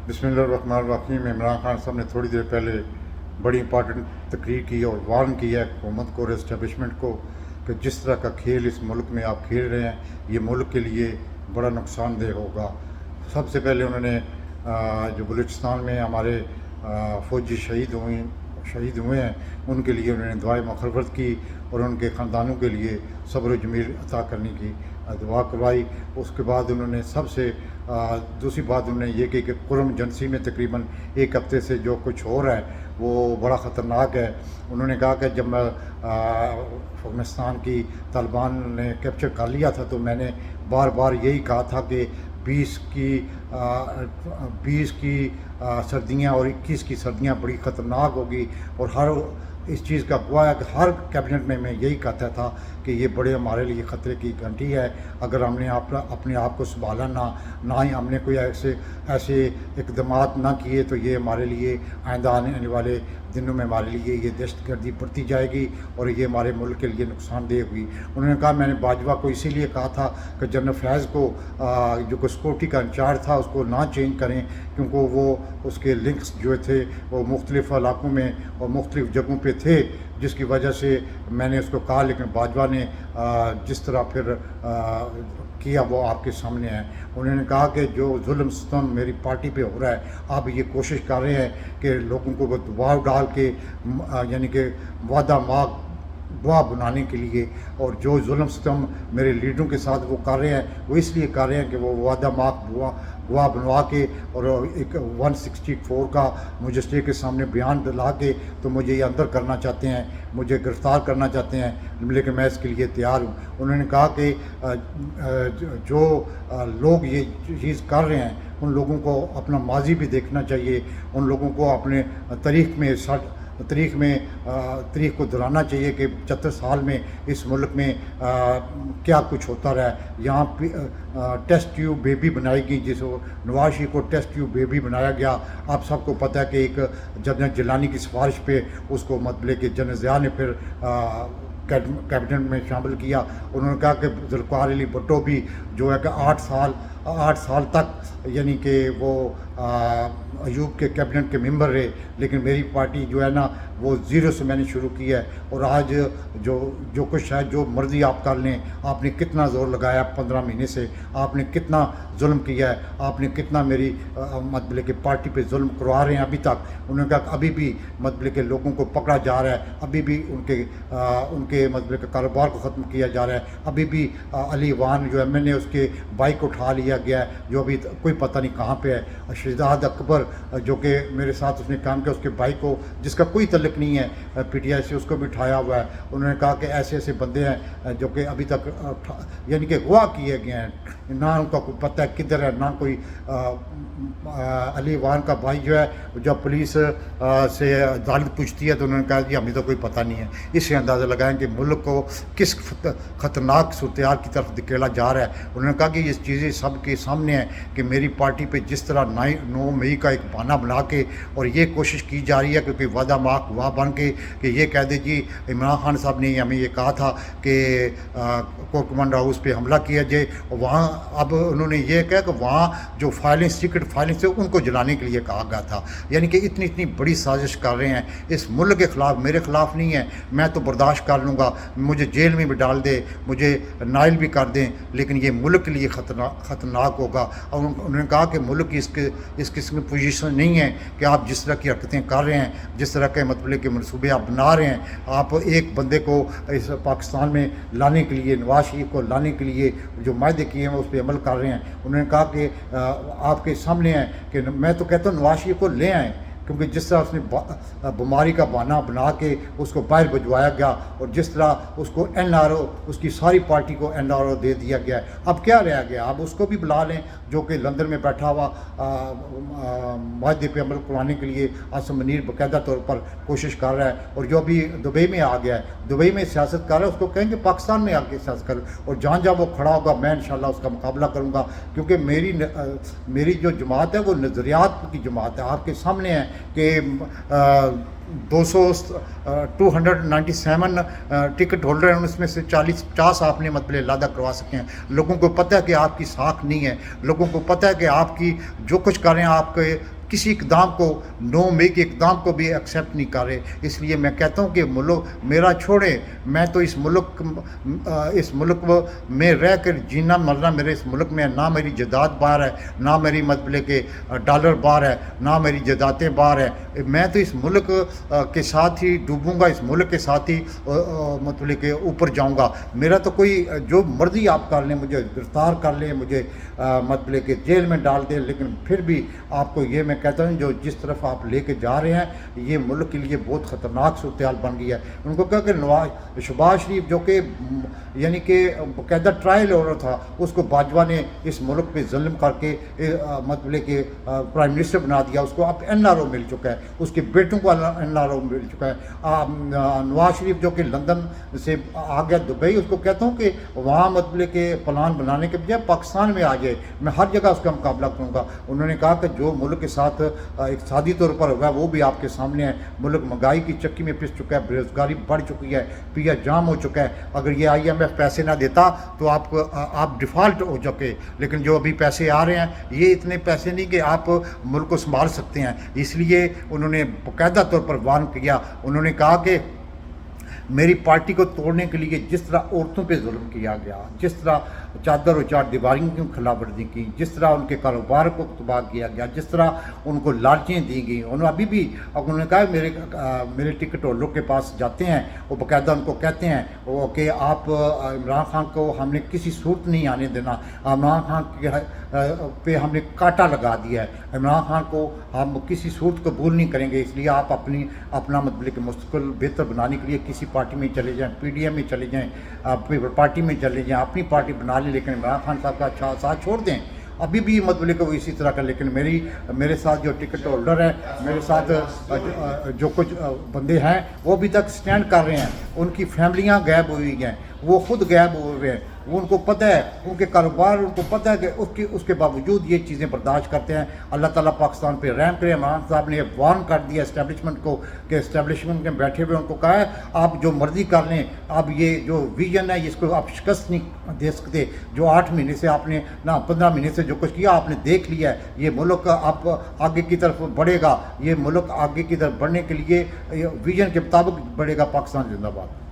बिस्मिल्लाहिर्रहमानिर्रहीम। इमरान खान साहब ने थोड़ी देर पहले बड़ी इंपॉर्टेंट तकरीर की और वार्न किया है हुकूमत को और इस्टेबलिशमेंट को कि जिस तरह का खेल इस मुल्क में आप खेल रहे हैं ये मुल्क के लिए बड़ा नुकसानदेह होगा। सबसे पहले उन्होंने जो बलूचिस्तान में हमारे फ़ौजी शहीद हुए हैं उनके लिए उन्होंने दुआए मग़फ़िरत की और उनके ख़ानदानों के लिए सब्र जमील अता करने की दुआ करवाई। उसके बाद उन्होंने सबसे दूसरी बात उन्होंने ये की कि कुर्म एजेंसी में तकरीबन एक हफ़्ते से जो कुछ हो रहा है वो बड़ा ख़तरनाक है। उन्होंने कहा कि जब अफ़गानिस्तान की तालिबान ने कैप्चर कर लिया था तो मैंने बार बार यही कहा था कि 20 की सर्दियाँ और 21 की सर्दियाँ बड़ी ख़तरनाक होगी और हर इस चीज़ का गवाह है कि हर कैबिनेट में मैं यही कहता था कि ये बड़े हमारे लिए ख़तरे की घंटी है। अगर हमने अपने आप को संभाला ना ही हमने कोई ऐसे इक़दामात ना किए तो ये हमारे लिए आइंदा आने वाले दिनों में हमारे लिए ये दहशतगर्दी बढ़ती जाएगी और ये हमारे मुल्क के लिए नुकसानदेह हुई। उन्होंने कहा मैंने बाजवा को इसीलिए कहा था कि जनरल फैज़ को जो सिक्योरिटी का इंचार्ज था उसको ना चेंज करें क्योंकि वो उसके लिंक्स जो थे वो मुख्तलिफ़ इलाक़ों में और मुख्तलिफ़ जगहों पे थे, जिसकी वजह से मैंने उसको कहा। लेकिन बाजवा ने जिस तरह फिर किया वो आपके सामने है। उन्होंने कहा कि जो जुल्म सितम मेरी पार्टी पे हो रहा है आप ये कोशिश कर रहे हैं कि लोगों को वो दबाव डाल के यानी कि वादा माग गवाह बनाने के लिए, और जो जुल्म सितम मेरे लीडरों के साथ वो कर रहे हैं वो इसलिए कर रहे हैं कि वो वादा माग गवाह बनवा के और एक 164 का मजिस्ट्रेट के सामने बयान दिला के तो मुझे ये अंदर करना चाहते हैं, मुझे गिरफ़्तार करना चाहते हैं, लेकिन मैं इसके लिए तैयार हूँ। उन्होंने कहा कि जो लोग ये चीज़ कर रहे हैं उन लोगों को अपना माजी भी देखना चाहिए, उन लोगों को अपने तारीख़ को दोहराना चाहिए कि 75 साल में इस मुल्क में क्या कुछ होता रहा। यहाँ टेस्ट ट्यूब बेबी बनाई गई, जिसको नवाज शरीफ को टेस्ट ट्यूब बेबी बनाया गया। आप सबको पता है कि एक जनरल जिलानी की सिफारिश पे उसको मतलब कि जनरल ज़िया ने फिर कैबिनेट में शामिल किया। उन्होंने कहा कि ज़ुल्फ़िकार अली भुट्टो भी जो है कि 8 साल तक यानी कि वो अयूब के कैबिनेट के मेंबर रहे, लेकिन मेरी पार्टी जो है ना वो ज़ीरो से मैंने शुरू की है। और आज जो कुछ है जो मर्ज़ी आप कर लें, आपने कितना ज़ोर लगाया 15 महीने से, आपने कितना जुल्म किया है, आपने कितना मेरी मतलब कि पार्टी पे जुल्म करवा रहे हैं अभी तक। उन्होंने कहा अभी भी मतलब कि लोगों को पकड़ा जा रहा है, अभी भी उनके मतलब के कारोबार को ख़त्म किया जा रहा है, अभी भी अली वान जो MNA उसके बाइक को उठा लिया गया है जो अभी कोई पता नहीं कहाँ पे है। शहजाद अकबर जो कि मेरे साथ उसने काम किया उसके बाइक को जिसका कोई तल्लुक़ नहीं है PTI से उसको भी उठाया हुआ है। उन्होंने कहा कि ऐसे बंदे हैं जो कि अभी तक यानी कि अगवा किए गए हैं, ना उनका कोई पता है किधर है, ना कोई अली वान का भाई जो है जब पुलिस से अदालत पूछती है तो उन्होंने कहा कि हमें तो कोई पता नहीं है। इससे अंदाज़ा लगाएं कि मुल्क को किस ख़तरनाक सूरत की तरफ धकेला जा रहा है। उन्होंने कहा कि ये चीज़ें सबके सामने हैं कि मेरी पार्टी पे जिस तरह 9 मई का एक बहाना बना के और ये कोशिश की जा रही है क्योंकि वादा माग गवाह बन के कि ये कह दे जी इमरान खान साहब ने हमें ये कहा था कि कोर कमांडर हाउस पे हमला किया जाए, और वहाँ अब उन्होंने ये कहा कि वहाँ जो सीक्रेट फाइलिंग से उनको जलाने के लिए कहा गया था। यानी कि इतनी बड़ी साजिश कर रहे हैं इस मुल्क के ख़िलाफ़, मेरे ख़िलाफ़ नहीं है। मैं तो बर्दाश्त कर लूँगा, मुझे जेल में भी डाल दे, मुझे नाइल भी कर दें, लेकिन ये मुल्क के लिए ख़तरनाक होगा। और उन्होंने कहा कि मुल्क की इस किस्म की पोजीशन नहीं है कि आप जिस तरह की हरकतें कर रहे हैं, जिस तरह के मतलब के मनसूबे आप बना रहे हैं, आप एक बंदे को इस पाकिस्तान में लाने के लिए, नवाज शरीफ को लाने के लिए जो मायदे किए हैं उस पर अमल कर रहे हैं। उन्होंने कहा कि आपके सामने है कि मैं तो कहता हूँ नवाज शरीफ को ले आएँ, क्योंकि जिस तरह उसने बीमारी का बहाना बना के उसको बाहर भिजवाया गया और जिस तरह उसको NRO उसकी सारी पार्टी को NRO दे दिया गया है, अब क्या रह गया। अब उसको भी बुला लें जो कि लंदन में बैठा हुआ माहदे पे अमल करवाने के लिए आसिम मुनीर बाकायदा तौर पर कोशिश कर रहा है, और जो अभी दुबई में आ गया है, दुबई में सियासत कर रहा है, उसको कहेंगे पाकिस्तान में आके सियासत कर, और जहाँ वो खड़ा होगा मैं इंशाल्लाह उसका मुकाबला करूँगा। क्योंकि मेरी जो जमात है वो नज़रियात की जमात है। आपके सामने है कि 297 टिकट होल्डर हैं, उसमें से 40-50 आपने मतलब लादा करवा सके हैं। लोगों को पता है कि आपकी साख नहीं है, लोगों को पता है कि आपकी जो कुछ कर रहे हैं आपके کسی اقدام کو 9 مئی کے اقدام کو بھی ایکسیپٹ نہیں کر رہے. اس لیے میں کہتا ہوں کہ ملک میرا چھوڑیں، میں تو اس ملک میں رہ کر جینا مرنا میرے اس ملک میں نہ میری جائیداد باہر ہے، نہ میری مطلب کہ ڈالر باہر ہے، نہ میری جائیدادیں باہر ہے. میں تو اس ملک کے ساتھ ہی ڈوبوں گا، اس ملک کے ساتھ ہی مطلب کہ اوپر جاؤں گا. میرا تو کوئی جو مرضی آپ کر لیں، مجھے گرفتار کر لیں، مجھے مطلب کہ جیل میں ڈال دیں، لیکن پھر بھی آپ کو یہ میں کہتا ہوں جو جس طرف آپ لے کے جا رہے ہیں یہ ملک کے لیے بہت خطرناک صورتحال بن گئی ہے. ان کو کہا کہ شہباز شریف جو کہ یعنی کہ باقاعدہ ٹرائل آرڈر تھا، اس کو باجوہ نے اس ملک پہ ظلم کر کے مطلب کہ پرائم منسٹر بنا دیا. اس کو اب NRO مل چکا ہے، اس کے بیٹوں کو NRO مل چکا ہے. نواز شریف جو کہ لندن سے آ گیا دبئی، اس کو کہتا ہوں کہ وہاں مطلب کہ پلان بنانے کے بجائے پاکستان میں آ جائے، میں ہر جگہ اس کا مقابلہ کروں گا. انہوں نے کہا کہ جو ملک کے ساتھ اقتصادی طور پر ہوگا وہ بھی آپ کے سامنے ہے. ملک مہنگائی کی چکی میں پس چکا ہے، بےروزگاری بڑھ چکی ہے، پیا جام ہو چکا ہے. اگر یہ IMF پیسے نہ دیتا تو آپ ڈیفالٹ ہو چکے، لیکن جو ابھی پیسے آ رہے ہیں یہ اتنے پیسے نہیں کہ آپ ملک کو سنبھال سکتے ہیں. اس لیے انہوں نے باقاعدہ طور پر وارن کیا. انہوں نے کہا کہ میری پارٹی کو توڑنے کے لیے جس طرح عورتوں پہ ظلم کیا گیا، جس طرح چادر و چار دیواریوں کی خلاف ورزی کی، جس طرح ان کے کاروبار کو تباہ کیا گیا، جس طرح ان کو لالچیں دی گئیں، انہوں ابھی بھی انہوں نے کہا میرے ٹکٹ ہولڈر کے پاس جاتے ہیں، وہ باقاعدہ ان کو کہتے ہیں وہ کہ آپ عمران خان کو ہم نے کسی صورت نہیں آنے دینا، عمران خان پہ ہم نے کانٹا لگا دیا ہے، عمران خان کو ہم کسی صورت قبول نہیں کریں گے. اس لیے آپ اپنا مطلب کہ مستقبل بہتر بنانے کے لیے کسی پارٹی میں چلے جائیں، PDM میں چلے جائیں، پیپل پارٹی میں چلے جائیں، اپنی پارٹی بنا لیں، لیکن عمران خان صاحب کا اچھا ساتھ چھوڑ دیں. ابھی بھی مطلب کہ وہ اسی طرح کا. لیکن میرے ساتھ جو ٹکٹ ہولڈر ہیں، میرے ساتھ جو کچھ بندے ہیں وہ ابھی تک سٹینڈ کر رہے ہیں. ان کی فیملیاں غائب ہوئی ہیں، وہ خود غائب ہوئے ہیں. وہ ان کو پتہ ہے، ان کے کاروبار ان کو پتہ ہے کہ اس کے باوجود یہ چیزیں برداشت کرتے ہیں. اللہ تعالیٰ پاکستان پہ رحم کرے. عمران صاحب نے وارن کر دیا اسٹیبلشمنٹ کو کہ اسٹیبلشمنٹ میں بیٹھے ہوئے ان کو کہا ہے آپ جو مرضی کر لیں، اب یہ جو ویژن ہے اس کو آپ شکست نہیں دے سکتے. جو 8 مہینے سے آپ نے 15 مہینے سے جو کچھ کیا آپ نے دیکھ لیا ہے. یہ ملک اب آگے کی طرف بڑھے گا، یہ ملک آگے کی طرف بڑھنے کے لیے ویژن کے مطابق بڑھے گا. پاکستان زندہ باد.